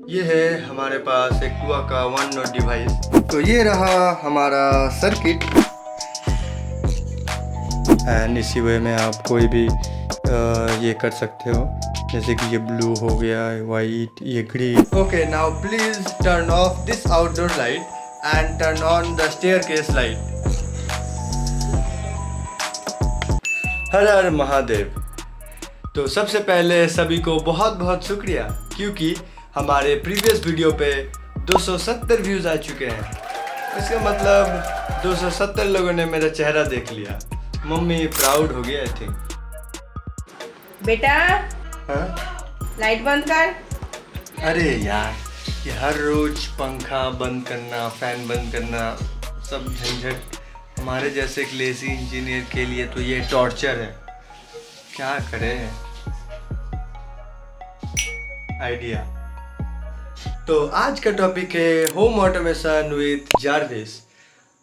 ये है हमारे पास एक टुआ का वन नोट डिवाइस। तो ये रहा हमारा सर्किट एंड इसी वे में आप कोई भी ये कर सकते हो, जैसे कि ये ब्लू हो गया, वाइट, ये green. Okay, now please turn off this outdoor light and turn on the staircase light. हर हर महादेव। तो सबसे पहले सभी को बहुत बहुत शुक्रिया, क्योंकि हमारे प्रीवियस वीडियो पे 270 व्यूज़ आ चुके हैं। इसका मतलब 270 लोगों ने मेरा चेहरा देख लिया। मम्मी प्राउड हो गई आई थिंक। बेटा हाँ? लाइट बंद कर। अरे यार, ये हर रोज पंखा बंद करना, फैन बंद करना, सब झंझट हमारे जैसे एक लेजी इंजीनियर के लिए तो ये टॉर्चर है। क्या करें। आइडिया। तो आज का टॉपिक है होम ऑटोमेशन विथ जार्विस।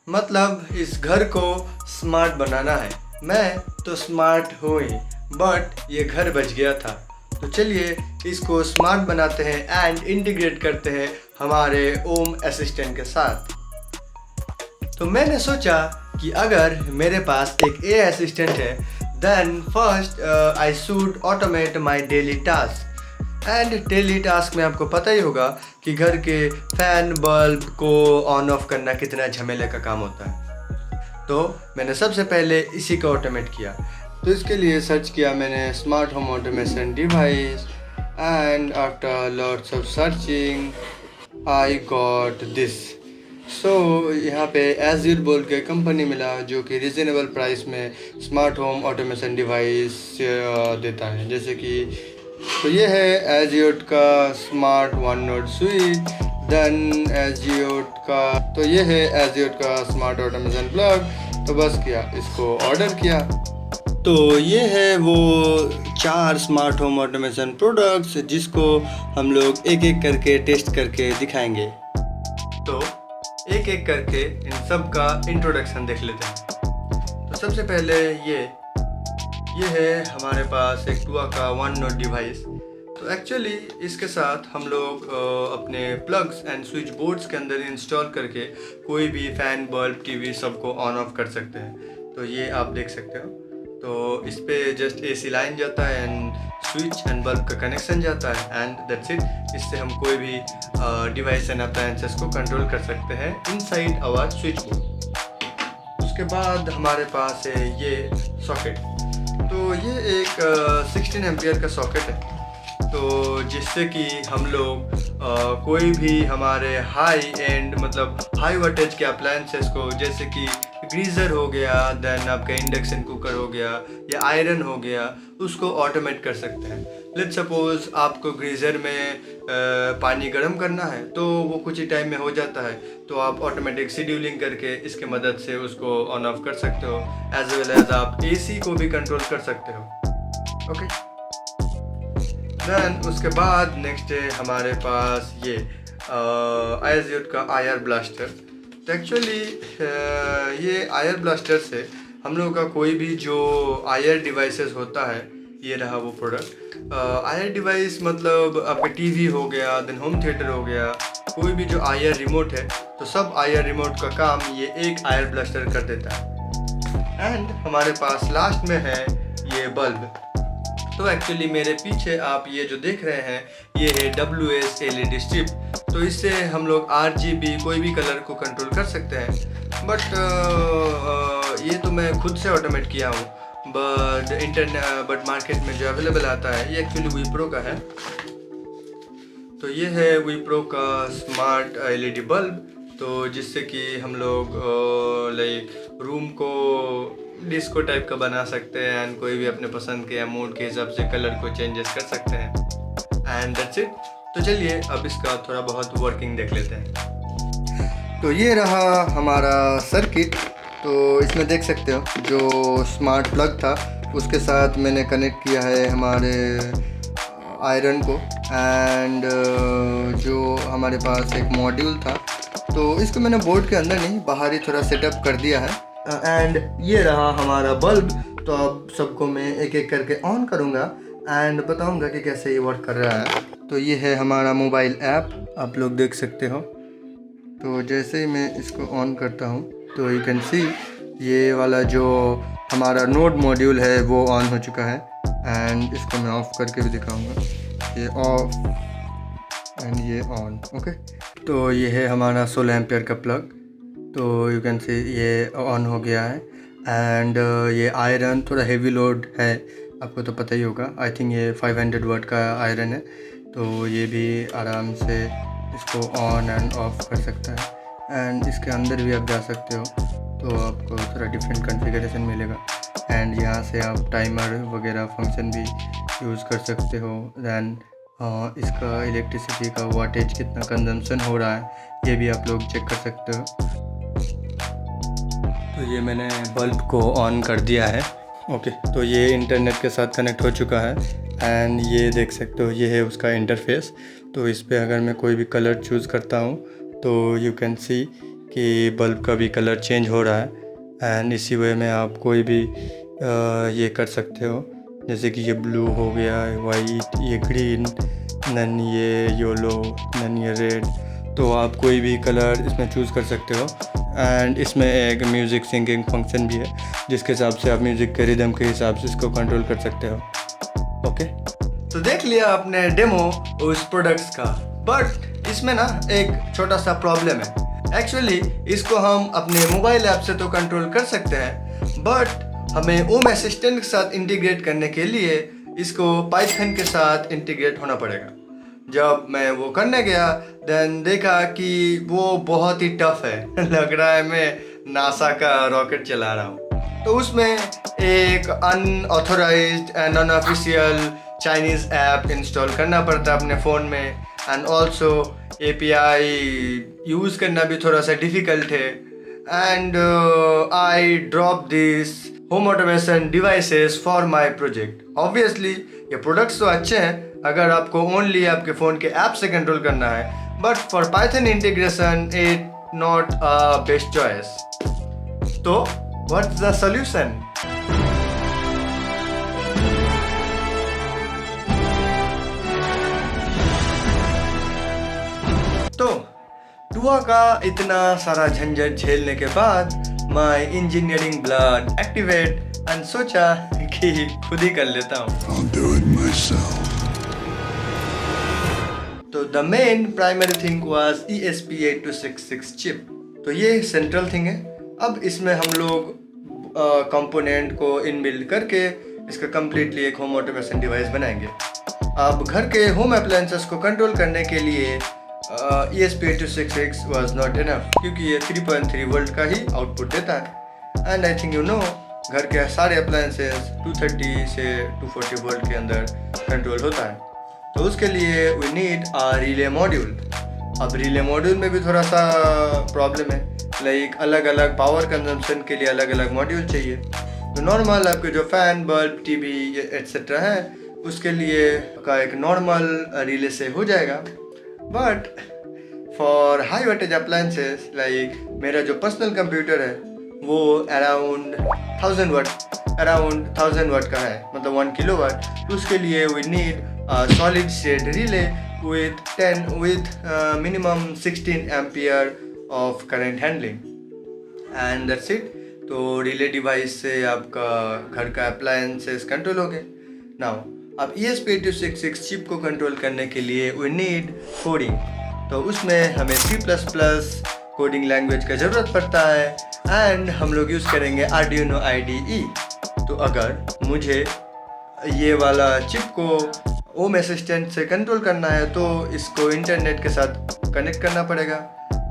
मतलब इस घर को स्मार्ट बनाना है। मैं तो स्मार्ट हूँ ही, बट ये घर बच गया था। तो चलिए इसको स्मार्ट बनाते हैं एंड इंटीग्रेट करते हैं हमारे होम असिस्टेंट के साथ। तो मैंने सोचा कि अगर मेरे पास एक ए असिस्टेंट है, then first I should automate my daily task. And daily task में आपको पता ही होगा कि घर के फैन बल्ब को ऑन ऑफ करना कितना झमेले का काम होता है। तो मैंने सबसे पहले इसी को ऑटोमेट किया। तो इसके लिए सर्च किया मैंने smart home automation device and after lots of searching I got this. So यहाँ पे एज़्योर बोल के कंपनी मिला जो कि रिजनेबल प्राइस में स्मार्ट होम ऑटोमेशन डिवाइस देता है। जैसे कि तो ये है एज़्योर का smart one note switch, then Azure का, तो ये है एज़्योर का स्मार्ट ऑटोमेशन प्लग। तो बस किया, इसको ऑर्डर किया। तो ये है वो 4 स्मार्ट होम ऑटोमेशन प्रोडक्ट्स जिसको हम लोग एक एक करके टेस्ट करके दिखाएंगे। तो एक एक करके इन सब का इंट्रोडक्शन देख लेते हैं। तो सबसे पहले ये है हमारे पास एक टुआ का वन नोट डिवाइस। तो एक्चुअली इसके साथ हम लोग अपने प्लग्स एंड स्विच बोर्ड्स के अंदर इंस्टॉल करके कोई भी फ़ैन, बल्ब, टीवी सबको ऑन ऑफ कर सकते हैं। तो ये आप देख सकते हो। तो इस पे जस्ट एसी लाइन जाता है एंड स्विच एंड बल्ब का कनेक्शन जाता है एंड दैट्स इट। इससे हम कोई भी डिवाइस एंड अप्लायंसेस को कंट्रोल कर सकते हैं इनसाइड आवर स्विच बोर्ड। उसके बाद हमारे पास है ये सॉकेट। तो ये एक 16 एम्पियर का सॉकेट है। तो जिससे कि हम लोग कोई भी हमारे हाई एंड मतलब हाई वोल्टेज के अप्लायंसेस को, जैसे कि गीज़र हो गया, देन आपका इंडक्शन कुकर हो गया या आयरन हो गया, उसको ऑटोमेट कर सकते हैं। लेट्स सपोज आपको गीज़र में पानी गर्म करना है तो वो कुछ ही टाइम में हो जाता है, तो आप ऑटोमेटिक शेड्यूलिंग करके इसके मदद से उसको ऑन ऑफ कर सकते हो। एज वेल एज आप एसी को भी कंट्रोल कर सकते हो। ओके, देन उसके बाद नेक्स्ट है हमारे पास ये एज़्योर का आयर ब्लास्टर। तो एक्चुअली ये आयर ब्लास्टर से हम लोगों का कोई भी जो आयर डिवाइसेस होता है, ये रहा वो प्रोडक्ट। आयर डिवाइस मतलब आपका टीवी हो गया, देन होम थिएटर हो गया, कोई भी जो आयर रिमोट है, तो सब आयर रिमोट का काम ये एक आयर ब्लास्टर कर देता है। एंड हमारे पास लास्ट में है ये बल्ब। तो एक्चुअली मेरे पीछे आप ये जो देख रहे हैं, ये है WS LED स्ट्रिप। तो इससे हम लोग RGB कोई भी कलर को कंट्रोल कर सकते हैं। बट ये तो मैं खुद से ऑटोमेट किया हूँ, बट मार्केट में जो अवेलेबल आता है ये एक्चुअली विप्रो का है। तो ये है विप्रो का स्मार्ट LED बल्ब। तो जिससे कि हम लोग लाइक रूम को डिस्को टाइप का बना सकते हैं एंड कोई भी अपने पसंद के या मूड के हिसाब से कलर को चेंजेस कर सकते हैं एंड दैट्स इट। तो चलिए अब इसका थोड़ा बहुत वर्किंग देख लेते हैं। तो ये रहा हमारा सर्किट। तो इसमें देख सकते हो जो स्मार्ट प्लग था उसके साथ मैंने कनेक्ट किया है हमारे आयरन को एंड जो हमारे पास एक मॉड्यूल था, तो इसको मैंने बोर्ड के अंदर नहीं, बाहर ही थोड़ा सेटअप कर दिया है। एंड ये रहा हमारा बल्ब। तो अब सबको मैं एक एक करके ऑन करूँगा एंड बताऊँगा कि कैसे ये वर्क कर रहा है। तो ये है हमारा मोबाइल ऐप, आप लोग देख सकते हो। तो जैसे ही मैं इसको ऑन करता हूँ तो यू कैन सी ये वाला जो हमारा नोड मॉड्यूल है वो ऑन हो चुका है। एंड इसको मैं ऑफ़ करके भी दिखाऊंगा, ये ऑफ एंड ये ऑन। ओके, तो ये है हमारा 16 एम्पियर का प्लग। तो यू कैन सी ये ऑन हो गया है। एंड ये आयरन थोड़ा हेवी लोड है, आपको तो पता ही होगा। आई थिंक ये 500 वाट का आयरन है, तो ये भी आराम से इसको ऑन एंड ऑफ कर सकता है। एंड इसके अंदर भी आप जा सकते हो, तो आपको थोड़ा डिफरेंट कॉन्फ़िगरेशन मिलेगा। एंड यहाँ से आप टाइमर वगैरह फंक्शन भी यूज़ कर सकते हो। दैन इसका इलेक्ट्रिसिटी का वाटेज कितना कंजम्पशन हो रहा है ये भी आप लोग चेक कर सकते हो। तो ये मैंने बल्ब को ऑन कर दिया है। ओके, तो ये इंटरनेट के साथ कनेक्ट हो चुका है। एंड ये देख सकते हो ये है उसका इंटरफेस। तो इस पे अगर मैं कोई भी कलर चूज़ करता हूँ तो यू कैन सी कि बल्ब का भी कलर चेंज हो रहा है। एंड इसी वे में आप कोई भी ये कर सकते हो, जैसे कि ये ब्लू हो गया, वाइट, ये ग्रीन, नन ये येलो, नन ये रेड। तो आप कोई भी कलर इसमें चूज़ कर सकते हो। एंड इसमें एक म्यूज़िक सिंगिंग फंक्शन भी है, जिसके हिसाब से आप म्यूज़िक के रिदम के हिसाब से इसको कंट्रोल कर सकते हो। ओके, तो देख लिया आपने डेमो उस प्रोडक्ट्स का, बट इसमें ना एक छोटा सा प्रॉब्लम है। एक्चुअली इसको हम अपने मोबाइल ऐप से तो कंट्रोल कर सकते हैं, बट हमें होम असिस्टेंट के साथ इंटीग्रेट करने के लिए इसको पाइथन के साथ इंटीग्रेट होना पड़ेगा। जब मैं वो करने गया देन देखा कि वो बहुत ही टफ है लग रहा है मैं नासा का रॉकेट चला रहा हूँ। तो उसमें एक unauthorised and unofficial Chinese app install करना पड़ता है अपने फ़ोन में। एंड ऑल्सो API यूज़ करना भी थोड़ा सा डिफ़िकल्ट है। And I drop this home automation devices for my project. Obviously ये प्रोडक्ट्स तो अच्छे हैं अगर आपको ओनली आपके फ़ोन के ऐप से कंट्रोल करना है, but for Python integration it not a best choice. तो व्हाट्स द सॉल्यूशन? तो टुआ का इतना सारा झंझट झेलने के बाद my engineering blood activate and सोचा कि खुद ही कर लेता हूँ। तो the main primary thing was ESP8266 chip. तो ये सेंट्रल थिंग है। अब इसमें हम लोग कंपोनेंट को इनबिल्ड करके इसका कम्प्लीटली एक होम ऑटोमेशन डिवाइस बनाएंगे। अब घर के होम अप्लायंसेस को कंट्रोल करने के लिए ESP8266 वाज नॉट इनफ, क्योंकि ये 3.3 वोल्ट का ही आउटपुट देता है। And I think you know घर के सारे अप्लायंसेस 230 से 240 वोल्ट के अंदर कंट्रोल होता है। तो उसके लिए we need a relay module. अब रिले मॉड्यूल में भी थोड़ा सा प्रॉब्लम है, लाइक अलग अलग पावर कंजम्पशन के लिए अलग अलग मॉड्यूल चाहिए। तो नॉर्मल आपके जो फ़ैन, बल्ब, टीवी एट्सेट्रा है उसके लिए का एक नॉर्मल रिले से हो जाएगा। But for high voltage appliances like मेरा जो पर्सनल कंप्यूटर है वो अराउंड 1000 वाट का है, मतलब 1 किलोवाट। उसके लिए we need solid state relay with minimum 16 ampere of current handling and that's it. तो रिले डिवाइस से आपका घर का अप्लायंसेस कंट्रोल हो गए। नाउ अब ESP8266 चिप को कंट्रोल करने के लिए वी नीड कोडिंग। तो उसमें हमें C++ कोडिंग लैंग्वेज का ज़रूरत पड़ता है एंड हम लोग यूज़ करेंगे Arduino IDE। तो अगर मुझे ये वाला चिप को होम असिस्टेंट से कंट्रोल करना है तो इसको इंटरनेट के साथ कनेक्ट करना पड़ेगा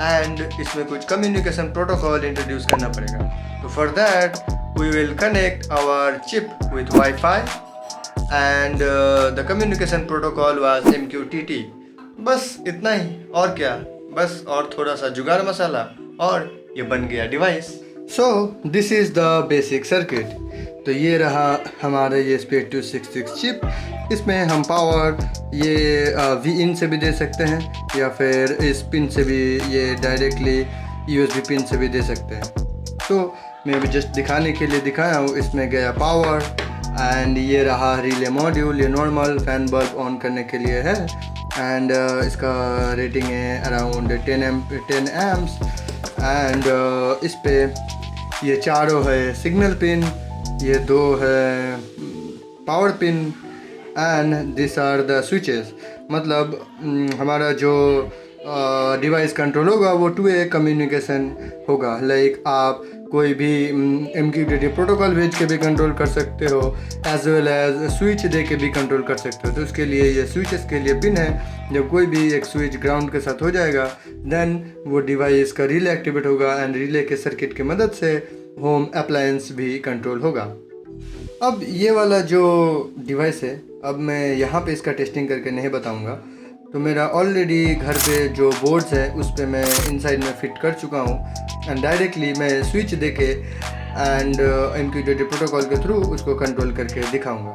एंड इसमें कुछ कम्युनिकेशन प्रोटोकॉल इंट्रोड्यूस करना पड़ेगा। तो for that we will connect our chip with WiFi and the communication protocol was MQTT। बस इतना ही, और क्या, बस और थोड़ा सा जुगाड़ मसाला और ये बन गया device. So this is the basic circuit. तो ये रहा हमारा ESP8266 चिप। इसमें हम पावर ये Vin से भी दे सकते हैं या फिर इस पिन से भी, ये डायरेक्टली USB पिन से भी दे सकते हैं। तो मैं भी जस्ट दिखाने के लिए दिखाया हूँ। इसमें गया पावर एंड ये रहा रिले मॉड्यूल, ये नॉर्मल फैन बल्ब ऑन करने के लिए है। एंड इसका रेटिंग है अराउंड 10 एम्स एंड इस पे ये चारों है सिग्नल पिन, ये 2 है power pin and this are the switches. मतलब हमारा जो डिवाइस कंट्रोल होगा वो 2 वे कम्युनिकेशन होगा। लाइक आप कोई भी MQTT प्रोटोकॉल भेज के भी कंट्रोल कर सकते हो, एज वेल एज स्विच दे के भी कंट्रोल कर सकते हो। तो उसके लिए ये स्विचेस के लिए पिन है। जब कोई भी एक स्विच ग्राउंड के साथ हो जाएगा देन वो डिवाइस का रिले एक्टिवेट होगा एंड रिले के सर्किट की मदद से होम अप्लायंस भी कंट्रोल होगा। अब ये वाला जो डिवाइस है, अब मैं यहाँ पे इसका टेस्टिंग करके नहीं बताऊँगा। तो मेरा ऑलरेडी घर पे जो बोर्ड्स है उस पे मैं इनसाइड में फिट कर चुका हूँ एंड डायरेक्टली मैं स्विच दे के एंड MQTT प्रोटोकॉल के थ्रू उसको कंट्रोल करके दिखाऊंगा।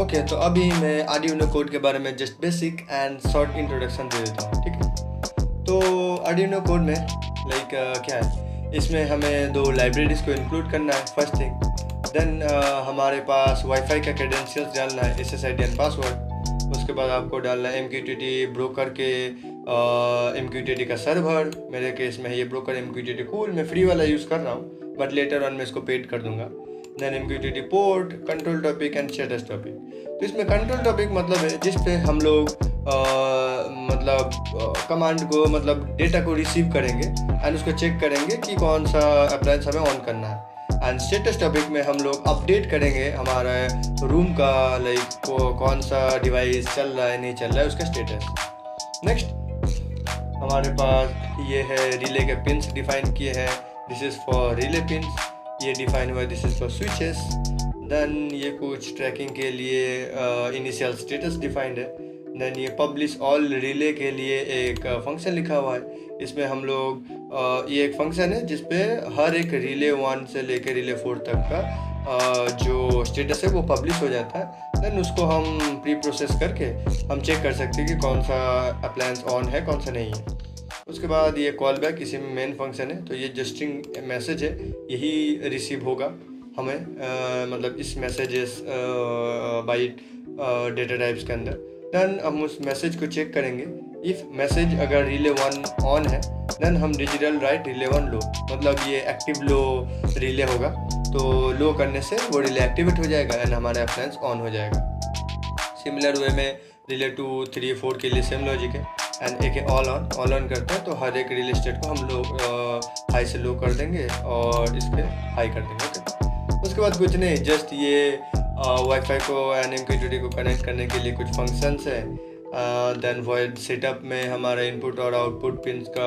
ओके, तो अभी मैं आर्डिनो कोड के बारे में just basic and short introduction दे देता हूँ, ठीक है। तो आर्डिनो कोड में लाइक क्या है, इसमें हमें 2 लाइब्रेरीज को इंक्लूड करना है फर्स्ट थिंग। देन हमारे पास वाईफाई का क्रेडेंशियल्स डालना है, SSID एंड पासवर्ड। उसके बाद आपको डालना है MQTT ब्रोकर के MQTT का सर्वर। मेरे केस में ये ब्रोकर MQTT कूल, मैं फ्री वाला यूज़ कर रहा हूँ बट लेटर ऑन मैं इसको पेड कर दूंगा। Then MQTT port, control topic and status topic. तो इसमें कंट्रोल टॉपिक मतलब है जिस पे हम लोग कमांड को मतलब डेटा को रिसीव करेंगे एंड उसको चेक करेंगे कि कौन सा अप्लायंस हमें ऑन करना है। एंड स्टेटस टॉपिक में हम लोग अपडेट करेंगे हमारा रूम का, लाइक कौन सा डिवाइस चल रहा है नहीं चल रहा है उसका स्टेटस। नेक्स्ट हमारे पास ये है रिले के पिंस डिफाइन किए हैं, this is for relay pins, ये डिफाइन हुआ है this is for switches. Then ये कुछ ट्रैकिंग के लिए इनिशियल स्टेटस डिफाइंड है। देन ये पब्लिश ऑल रिले के लिए एक फंक्शन लिखा हुआ है। इसमें हम लोग ये एक फंक्शन है जिसपे हर एक रिले 1 से लेकर रिले 4 तक का जो स्टेटस है वो पब्लिश हो जाता है। देन उसको हम प्री प्रोसेस करके हम चेक कर सकते हैं कि कौन सा अप्लायंस ऑन है कौन सा नहीं है। उसके बाद ये कॉल बैक इसी में मेन फंक्शन है। तो ये जो स्ट्रिंग मैसेज है यही रिसीव होगा हमें मतलब इस मैसेजेस बाइट डेटा टाइप्स के अंदर। देन हम उस मैसेज को चेक करेंगे। इफ़ मैसेज अगर रिले 1 ऑन है देन हम डिजिटल राइट रिले 1 लो, मतलब ये एक्टिव लो रिले होगा। तो लो करने से वो रिले एक्टिवेट हो जाएगा एंड हमारा अप्लायंस ऑन हो जाएगा। सिमिलर वे में रिले 2, 3, 4 के लिए सेम लॉजिक है। एंड एक ऑल ऑन करते हैं तो हर एक रिले स्टेट को हम लोग हाई से लो कर देंगे और इसके हाई कर देंगे। ओके, उसके बाद कुछ नहीं, जस्ट ये वाईफाई को एंड MQTT को कनेक्ट करने के लिए कुछ फंक्शंस है। देन वर्ड सेटअप में हमारा इनपुट और आउटपुट पिंस का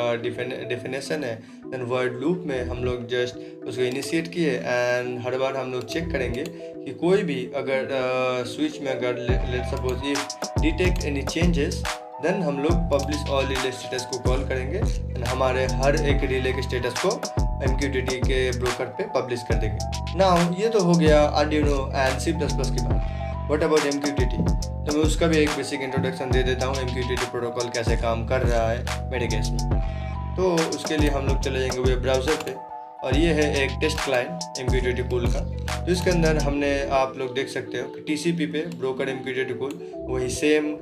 डिफिनेशन है। देन वर्ड लूप में हम लोग जस्ट उसको इनिशिएट किए एंड हर बार हम लोग चेक करेंगे कि कोई भी अगर स्विच में अगर let suppose if detect any changes then हम लोग पब्लिश ऑल रिले स्टेटस को कॉल करेंगे एंड हमारे हर एक रिले के स्टेटस को MQTT के ब्रोकर पे पब्लिश कर देंगे। नाउ ये तो हो गया आर्डिनो एंड C++ की बात। What about MQTT? तो मैं उसका भी एक बेसिक इंट्रोडक्शन दे देता हूँ, MQTT प्रोटोकॉल कैसे काम कर रहा है मेरे केस में। तो उसके लिए हम लोग चले जाएंगे वेब ब्राउज़र पे और ये है एक टेस्ट क्लाइंट MQTT कूल का। तो इसके अंदर हमने आप लोग देख सकते हो कि TCP पे ब्रोकर MQTT कूल वही सेम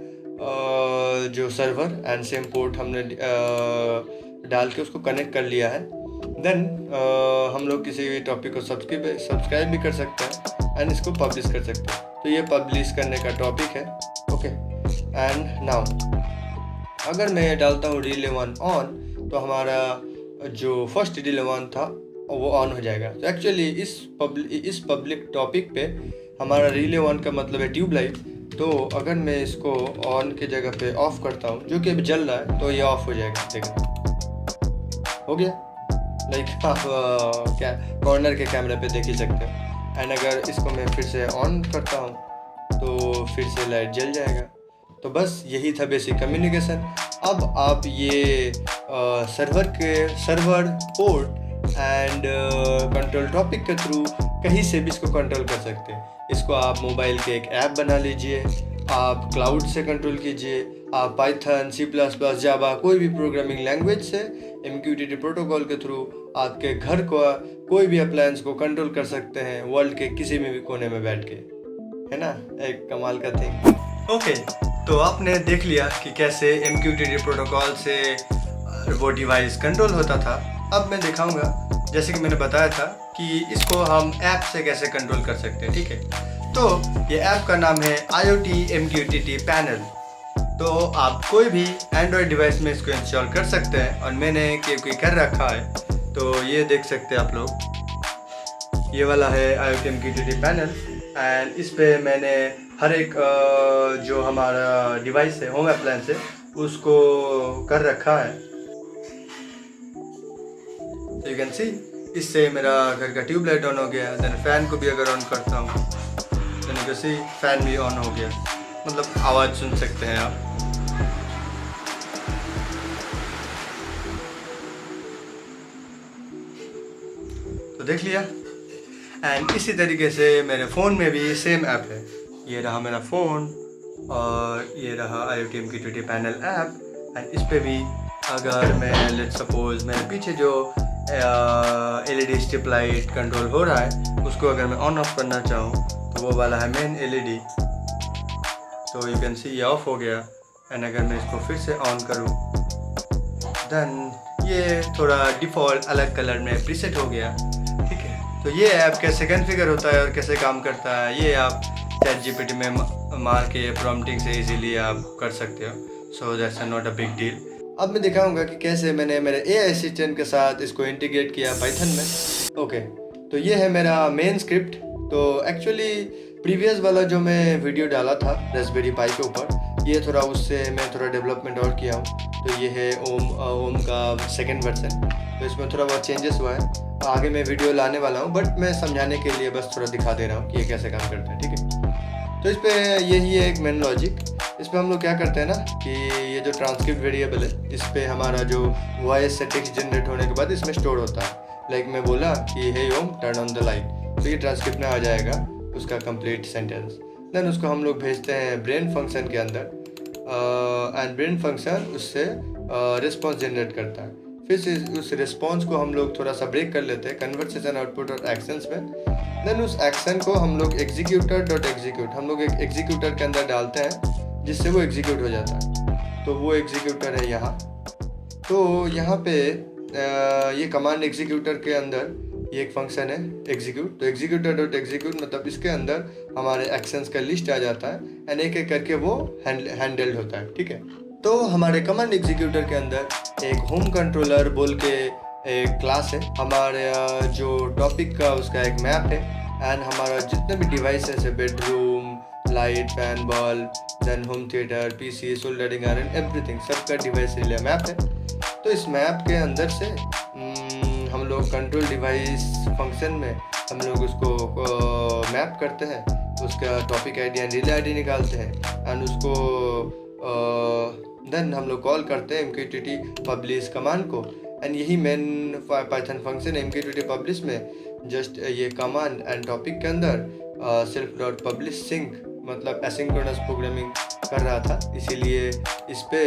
जो सर्वर एंड सेम पोर्ट हमने डाल के उसको कनेक्ट कर लिया है। देन हम लोग किसी भी टॉपिक को सब्सक्राइब भी कर सकते हैं एंड इसको पब्लिश कर सकते हैं। तो ये पब्लिश करने का टॉपिक है। ओके, एंड नाउ अगर मैं डालता हूँ रिले 1 ऑन तो हमारा जो फर्स्ट रिले 1 था वो ऑन हो जाएगा। तो एक्चुअली इस पब्लिक टॉपिक पे हमारा रिले 1 का मतलब है ट्यूबलाइट। तो अगर मैं इसको ऑन की जगह पे ऑफ करता हूँ जो कि अभी जल रहा है तो ये ऑफ हो जाएगा। देखना हो गया, लाइक आप क्या कॉर्नर के कैमरे पे देख ही सकते हो। एंड अगर इसको मैं फिर से ऑन करता हूँ तो फिर से लाइट जल जाएगा। तो बस यही था बेसिक कम्युनिकेशन। अब आप ये server port and control topic के थ्रू कहीं से भी इसको कंट्रोल कर सकते हैं। इसको आप मोबाइल के एक ऐप बना लीजिए, आप क्लाउड से कंट्रोल कीजिए, आप पाइथन, C++, जावा कोई भी प्रोग्रामिंग लैंग्वेज से MQTT प्रोटोकॉल के थ्रू आपके घर को कोई भी अप्लायंस को कंट्रोल कर सकते हैं वर्ल्ड के किसी भी कोने में बैठ के, है ना, एक कमाल का थिंग। ओके, तो आपने देख लिया कि कैसे MQTT प्रोटोकॉल से वो डिवाइस कंट्रोल होता था। अब मैं दिखाऊंगा, जैसे कि मैंने बताया था, कि इसको हम ऐप से कैसे कंट्रोल कर सकते हैं। ठीक है, तो ये ऐप का नाम है IoT MQTT पैनल। तो आप कोई भी एंड्रॉयड डिवाइस में इसको इंस्टॉल कर सकते हैं, और मैंने क्योंकि कर रखा है तो ये देख सकते हैं आप लोग। ये वाला है IoT MQTT पैनल, एंड इस पे मैंने हर एक जो हमारा डिवाइस है, होम अप्लायंस है, उसको कर रखा है। तो यू कैन सी, इससे मेरा घर का ट्यूबलाइट ऑन हो गया। देन फैन को भी अगर ऑन करता हूँ, then you can see fan भी ऑन हो गया, मतलब आवाज़ सुन सकते हैं आप। तो देख लिया। एंड इसी तरीके से मेरे फ़ोन में भी सेम ऐप है। ये रहा मेरा फ़ोन और ये रहा IoT MQTT panel app. And इस पे भी अगर मैं लेट्स सपोज मेरे पीछे जो LED स्ट्रिप लाइट कंट्रोल हो रहा है, उसको अगर मैं ऑन ऑफ करना चाहूँ तो वो वाला है मेन LED। तो यू कैन सी ये ऑफ हो गया। एंड अगर मैं इसको फिर से ऑन करूँ, देन ये थोड़ा डिफ़ॉल्ट अलग कलर में प्रीसेट हो गया। ठीक है, तो ये ऐप कैसे कॉन्फ़िगर होता है और कैसे काम करता है, ये आप ChatGPT में मार के प्रॉम्प्टिंग से इजीली आप कर सकते हो। So that's not a big deal. अब मैं दिखाऊंगा कि कैसे मैंने मेरे AI असिस्टेंट के साथ इसको इंटीग्रेट किया पाइथन में। ओके, तो ये है मेरा मेन स्क्रिप्ट। तो एक्चुअली प्रीवियस वाला जो मैं वीडियो डाला था रास्पबेरी पाई के ऊपर, ये थोड़ा उससे मैं थोड़ा डेवलपमेंट और किया हूँ। तो ये है ओम का सेकंड वर्जन। तो इसमें थोड़ा बहुत चेंजेस हुआ है, आगे मैं वीडियो लाने वाला हूँ, बट मैं समझाने के लिए बस थोड़ा दिखा दे रहा हूँ कि ये कैसे काम करता है। ठीक है, तो इस पर यही है एक मेन लॉजिक। इस पर हम लोग क्या करते हैं ना कि ये जो ट्रांसक्रिप्ट वेरिएबल है, इस पर हमारा जो वॉइस से टेक्स्ट जनरेट होने के बाद इसमें स्टोर होता है। लाइक मैं बोला कि हे ओम टर्न ऑन द लाइट, तो ये ट्रांसक्रिप्ट में आ जाएगा उसका कंप्लीट सेंटेंस। देन उसको हम लोग भेजते हैं ब्रेन फंक्शन के अंदर, एंड ब्रेन फंक्शन उससे रिस्पॉन्स जनरेट करता है। फिर से उस रिस्पॉन्स को हम लोग थोड़ा सा ब्रेक कर लेते हैं कन्वर्सेशन आउटपुट और एक्शंस में। देन उस एक्शन को हम लोग एग्जीक्यूट हम लोग एक एग्जीक्यूटर के अंदर डालते हैं, जिससे वो एग्जीक्यूट हो जाता है। तो वो एग्जीक्यूटर है यहाँ। तो यहाँ पे ये कमांड एग्जीक्यूटर के अंदर ये एक फंक्शन है एग्जीक्यूट। तो एग्जीक्यूटर मतलब इसके अंदर हमारे एक्शंस का लिस्ट आ जाता है, एंड एक एक करके वो हैंडल्ड होता है। ठीक है, तो हमारे कमांड एग्जीक्यूटर के अंदर एक होम कंट्रोलर बोल के एक क्लास है। हमारे जो टॉपिक का उसका एक मैप है, एंड हमारा जितने भी डिवाइसेस है, bedroom, light, fan, bulb, then home theatre, PC, soldering iron, everything, सबका डिवाइस रिले मैप है। तो इस मैप के अंदर से हम लोग कंट्रोल डिवाइस फंक्शन में हम लोग उसको मैप करते हैं, उसका topic ID and relay ID निकालते हैं, एंड उसको देन हम लोग कॉल करते हैं MQTT पब्लिश कमांड को। एंड यही main Python function MQTT publish में जस्ट ये कमांड एंड टॉपिक के अंदर सेल्फ डॉट पब्लिश सिंक मतलब एसिंक्रोनस प्रोग्रामिंग कर रहा था। इसीलिए इस पे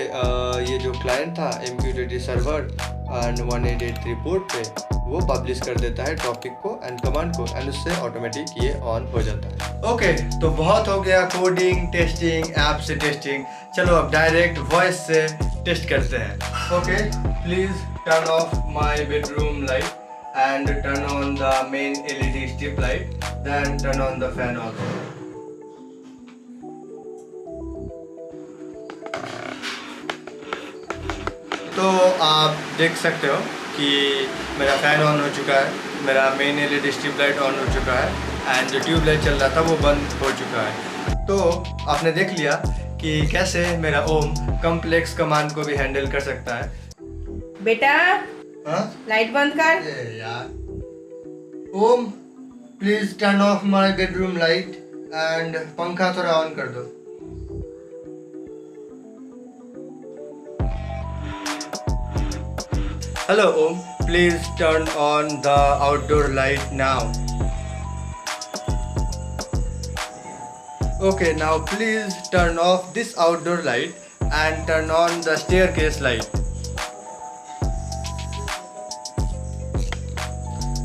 ये जो क्लाइंट था MQTT सर्वर एंड 1883 पोर्ट पे वो पब्लिश कर देता है टॉपिक को एंड कमांड को, एंड उससे ऑटोमेटिक ये ऑन हो जाता है। ओके, तो बहुत हो गया कोडिंग, टेस्टिंग, ऐप से टेस्टिंग। चलो अब डायरेक्ट वॉइस से टेस्ट करते हैं। Okay, please turn off my bedroom light and turn on the main LED strip light, then turn on the fan also. तो आप देख सकते हो कि मेरा फ़ैन ऑन हो चुका है, मेरा main LED strip light on हो चुका है, एंड जो ट्यूब लाइट चल रहा था वो बंद हो चुका है। तो आपने देख लिया कि कैसे मेरा ओम कॉम्प्लेक्स कमांड को भी हैंडल कर सकता है। बेटा हाँ, लाइट बंद कर। यार, Om please turn off my bedroom light and पंखा थोड़ा ऑन कर दो। Hello Om, please turn on the outdoor light now. Okay, now please turn off this outdoor light and turn on the staircase light.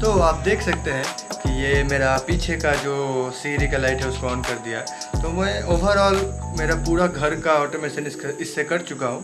तो आप देख सकते हैं कि ये मेरा पीछे का जो सीढ़ी का लाइट है उसको ऑन कर दिया है। तो मैं ओवरऑल मेरा पूरा घर का ऑटोमेशन इससे कर चुका हूँ।